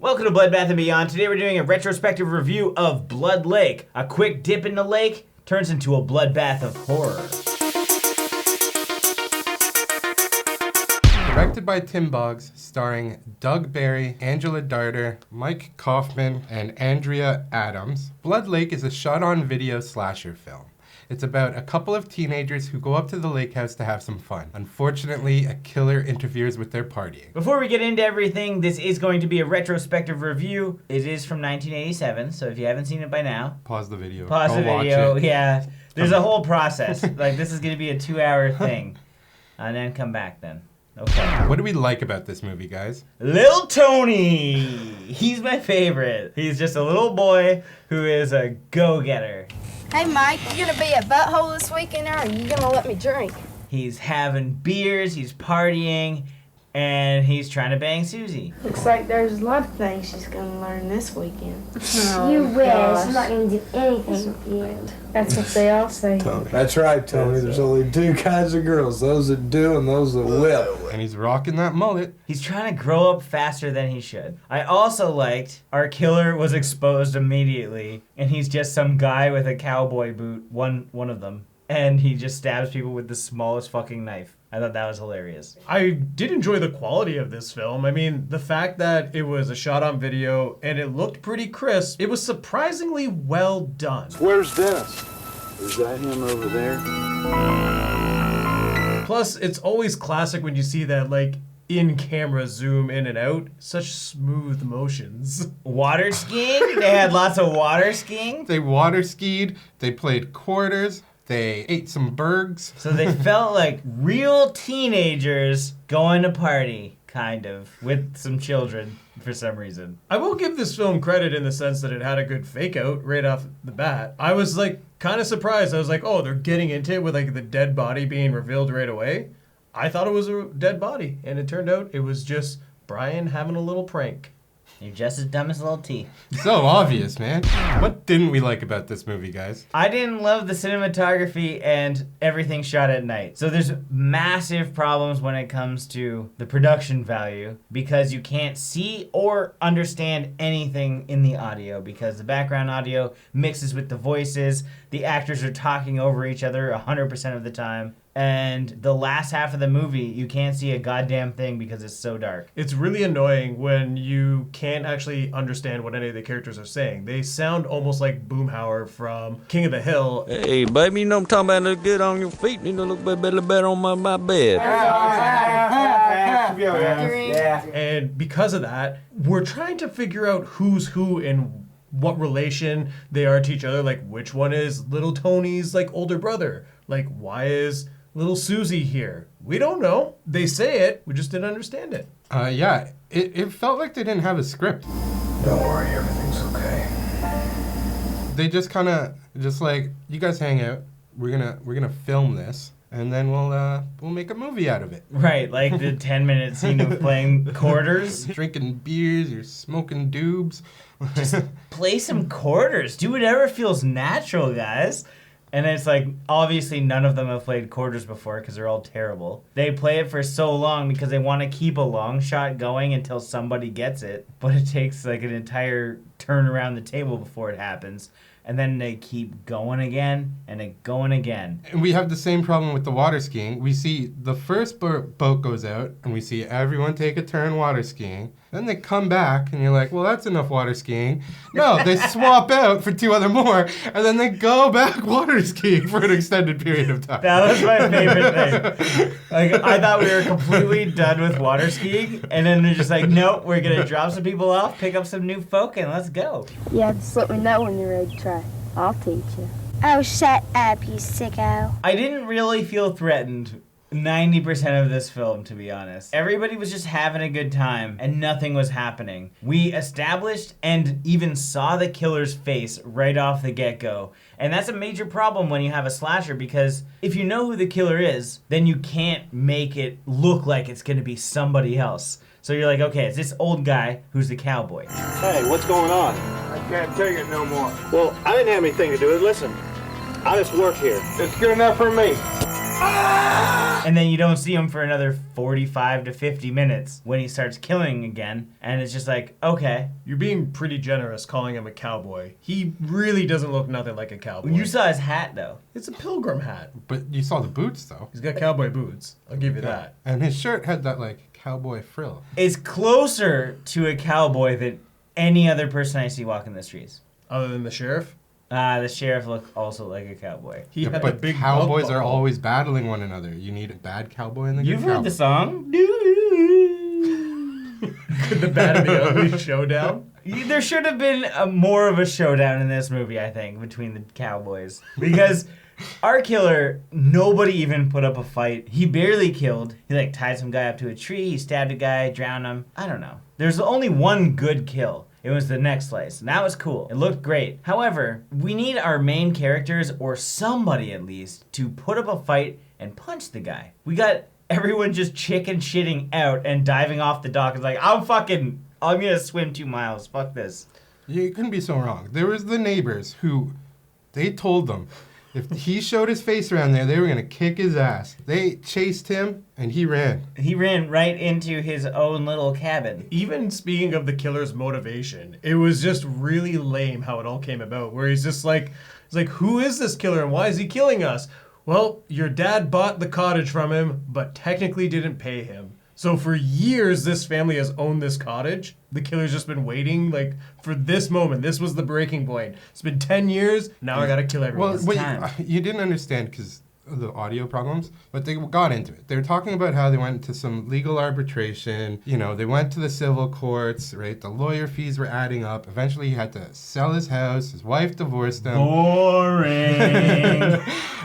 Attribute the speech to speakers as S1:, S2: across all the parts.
S1: Welcome to Bloodbath and Beyond. Today we're doing a retrospective review of Blood Lake. A quick dip in the lake turns into a bloodbath of horror.
S2: Directed by Tim Boggs, starring Doug Barry, Angela Darter, Mike Kaufman, and Andrea Adams, Blood Lake is a shot-on-video slasher film. It's about a couple of teenagers who go up to the lake house to have some fun. Unfortunately, a killer interferes with their partying.
S1: Before we get into everything, this is going to be a retrospective review. It is from 1987, so if you haven't seen it by now,
S2: Pause the video.
S1: pause the video.
S2: Watch it.
S1: Yeah, there's a whole process. Like, this is going to be a 2-hour thing. And then come back then. Okay.
S2: What do we like about this movie, guys?
S1: Lil Tony! He's my favorite. He's just a little boy who is a go-getter.
S3: Hey Mike, you gonna be a butthole this weekend or are you gonna let me drink?
S1: He's having beers, he's partying, and he's trying to bang Susie.
S4: Looks like there's a lot of things she's gonna learn this weekend.
S5: You wish. I'm not gonna do anything with you.
S4: That's what they all say.
S6: Tony. That's right, Tony. There's only two kinds of girls, those that do and those that will.
S2: And he's rocking that mullet.
S1: He's trying to grow up faster than he should. I also liked our killer was exposed immediately, and he's just some guy with a cowboy boot, one of them, and he just stabs people with the smallest fucking knife. I thought that was hilarious.
S7: I did enjoy the quality of this film. I mean, the fact that it was a shot on video and it looked pretty crisp, it was surprisingly well done.
S6: Where's Dennis? Is that him over there?
S7: Plus, it's always classic when you see that, like, in-camera zoom in and out. Such smooth motions.
S1: Water skiing? They had lots of water skiing.
S2: They water skied, they played quarters, they ate some burgers.
S1: So they felt like real teenagers going to party, kind of, with some children for some reason.
S7: I will give this film credit in the sense that it had a good fake out right off the bat. I was, like, kind of surprised. I was like, oh, they're getting into it with, like, the dead body being revealed right away. I thought it was a dead body, and it turned out it was just Brian having a little prank.
S1: You're just as dumb as little T.
S2: So obvious, man. What didn't we like about this movie, guys?
S1: I didn't love the cinematography and everything shot at night. So there's massive problems when it comes to the production value because you can't see or understand anything in the audio because the background audio mixes with the voices. The actors are talking over each other 100% of the time. And the last half of the movie, you can't see a goddamn thing because it's so dark.
S7: It's really annoying when you can't actually understand what any of the characters are saying. They sound almost like Boomhauer from King of the Hill.
S8: Hey, baby, you know I'm talking about look good on your feet. You know look better on my bed.
S7: And because of that, we're trying to figure out who's who and what relation they are to each other. Like, which one is little Tony's, like, older brother? Like, why is little Susie here? We don't know. They say it. We just didn't understand it.
S2: Yeah, it felt like they didn't have a script.
S6: Don't worry, everything's okay.
S2: They just kind of, just like, you guys hang out. We're gonna film this, and then we'll make a movie out of it.
S1: Right, like the 10-minute scene of playing quarters.
S2: Drinking beers, you're smoking doobs.
S1: Just play some quarters. Do whatever feels natural, guys. And it's like, obviously none of them have played quarters before because they're all terrible. They play it for so long because they want to keep a long shot going until somebody gets it. But it takes like an entire turn around the table before it happens. And then they keep going again and going again.
S2: And we have the same problem with the water skiing. We see the first boat goes out and we see everyone take a turn water skiing. Then they come back and you're like, well, that's enough water skiing. No, they swap out for 2 other more and then they go back water skiing for an extended period of time.
S1: That was my favorite thing. Like, I thought we were completely done with water skiing. And then they're just like, nope, we're going to drop some people off, pick up some new folk, and let's go.
S5: Yeah, just let me know when you're ready to try. I'll teach you. Oh, shut up, you sicko.
S1: I didn't really feel threatened 90% of this film, to be honest. Everybody was just having a good time and nothing was happening. We established and even saw the killer's face right off the get-go. And that's a major problem when you have a slasher because if you know who the killer is, then you can't make it look like it's gonna be somebody else. So you're like, okay, it's this old guy who's the cowboy.
S9: Hey, what's going on?
S6: I can't take it no more.
S9: Well, I didn't have anything to do with it. Listen, I just work here.
S6: It's good enough for me.
S1: And then you don't see him for another 45 to 50 minutes when he starts killing again. And it's just like, okay.
S7: You're being pretty generous calling him a cowboy. He really doesn't look nothing like a cowboy.
S1: You saw his hat, though.
S7: It's a pilgrim hat.
S2: But you saw the boots, though.
S7: He's got cowboy boots. I'll give you that.
S2: And his shirt had that, like, cowboy frill.
S1: It's closer to a cowboy than any other person I see walking the streets.
S7: Other than the sheriff?
S1: The sheriff looked also like a cowboy.
S7: He had a
S2: But
S7: big
S2: cowboys
S7: belt
S2: are
S7: buckle.
S2: always battling one another. You need a bad cowboy and a
S1: You've
S2: good
S1: heard
S2: cowboy.
S1: the song.
S7: The bad and the ugly showdown.
S1: There should have been more of a showdown in this movie, I think, between the cowboys. Because our killer, nobody even put up a fight. He barely killed. He, like, tied some guy up to a tree. He stabbed a guy, drowned him. I don't know. There's only one good kill. It was the neck slice, and that was cool. It looked great. However, we need our main characters, or somebody at least, to put up a fight and punch the guy. We got everyone just chicken shitting out and diving off the dock. It's like, I'm gonna swim 2 miles. Fuck this.
S2: You couldn't be so wrong. There was the neighbors who, they told them, if he showed his face around there, they were going to kick his ass. They chased him, and he ran.
S1: He ran right into his own little cabin.
S7: Even speaking of the killer's motivation, it was just really lame how it all came about, where he's like, who is this killer and why is he killing us? Well, your dad bought the cottage from him, but technically didn't pay him. So for years, this family has owned this cottage. The killer's just been waiting, like, for this moment. This was the breaking point. It's been 10 years. Now I gotta kill everyone.
S2: Well, you didn't understand because of the audio problems, but they got into it. They were talking about how they went to some legal arbitration. You know, they went to the civil courts, right? The lawyer fees were adding up. Eventually, he had to sell his house. His wife divorced him.
S1: Boring.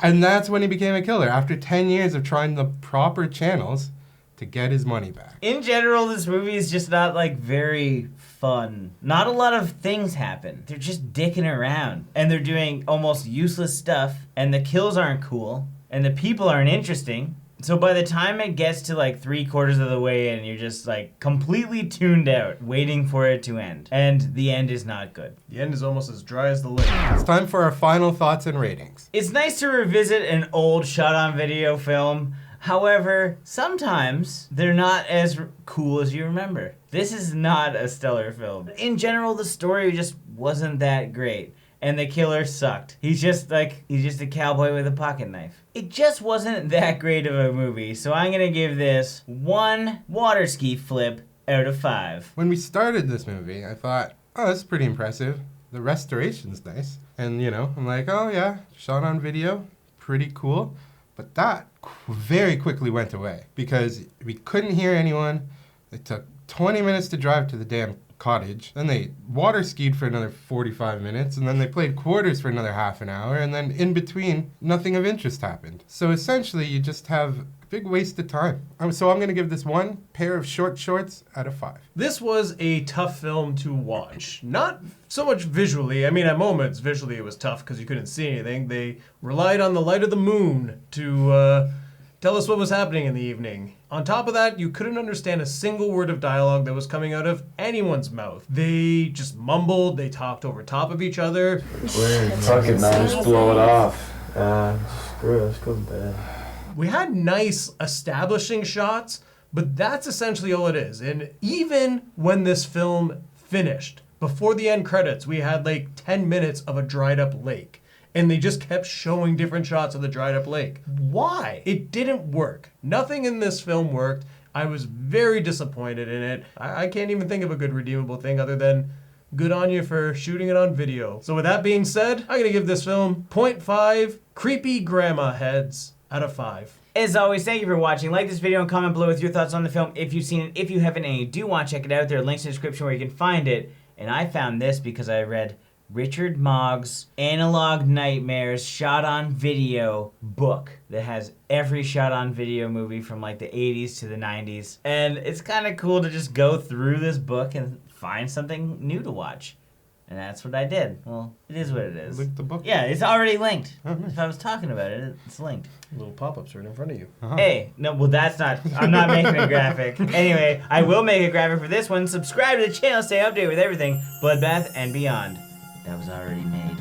S2: And that's when he became a killer. After 10 years of trying the proper channels to get his money back.
S1: In general, this movie is just not, like, very fun. Not a lot of things happen. They're just dicking around. And they're doing almost useless stuff. And the kills aren't cool. And the people aren't interesting. So by the time it gets to, like, 3/4 of the way in, you're just, like, completely tuned out, waiting for it to end. And the end is not good.
S7: The end is almost as dry as the lake.
S2: It's time for our final thoughts and ratings.
S1: It's nice to revisit an old shot-on-video film. However, sometimes they're not as cool as you remember. This is not a stellar film. In general, the story just wasn't that great. And the killer sucked. He's just a cowboy with a pocket knife. It just wasn't that great of a movie. So I'm gonna give this 1 water ski flip out of 5.
S2: When we started this movie, I thought, oh, that's pretty impressive. The restoration's nice. And, you know, I'm like, oh yeah, shot on video, pretty cool. But that very quickly went away because we couldn't hear anyone. It took 20 minutes to drive to the damn cottage. Then they water skied for another 45 minutes, and then they played quarters for another half an hour, and then in between, nothing of interest happened. So essentially, you just have a big waste of time. So I'm going to give this 1 pair of short shorts out of 5.
S7: This was a tough film to watch. Not so much visually. I mean, at moments, visually it was tough because you couldn't see anything. They relied on the light of the moon to tell us what was happening in the evening. On top of that, you couldn't understand a single word of dialogue that was coming out of anyone's mouth. They just mumbled, they talked over top of each other.
S6: Fuck it, man, just blow it off. Screw it, let's go to bed.
S7: We had nice establishing shots, but that's essentially all it is. And even when this film finished, before the end credits, we had like 10 minutes of a dried up lake. And they just kept showing different shots of the dried up lake. Why? It didn't work. Nothing in this film worked. I was very disappointed in it. I can't even think of a good redeemable thing other than good on you for shooting it on video. So with that being said, I'm gonna give this film 0.5 creepy grandma heads out of 5.
S1: As always, thank you for watching. Like this video and comment below with your thoughts on the film if you've seen it. If you haven't and you do want to check it out, there are links in the description where you can find it. And I found this because I read Richard Mogg's Analog Nightmares shot on video book that has every shot on video movie from like the 80s to the 90s. And it's kind of cool to just go through this book and find something new to watch. And that's what I did. Well, it is what it is.
S2: Link the book.
S1: Yeah, it's already linked.
S2: Oh, nice.
S1: If I was talking about it, it's linked.
S7: Little pop-ups right in front of you.
S2: Uh-huh.
S1: Hey, no, well that's not, I'm not making a graphic. Anyway, I will make a graphic for this one. Subscribe to the channel, stay updated with everything Bloodbath and beyond. That was already made.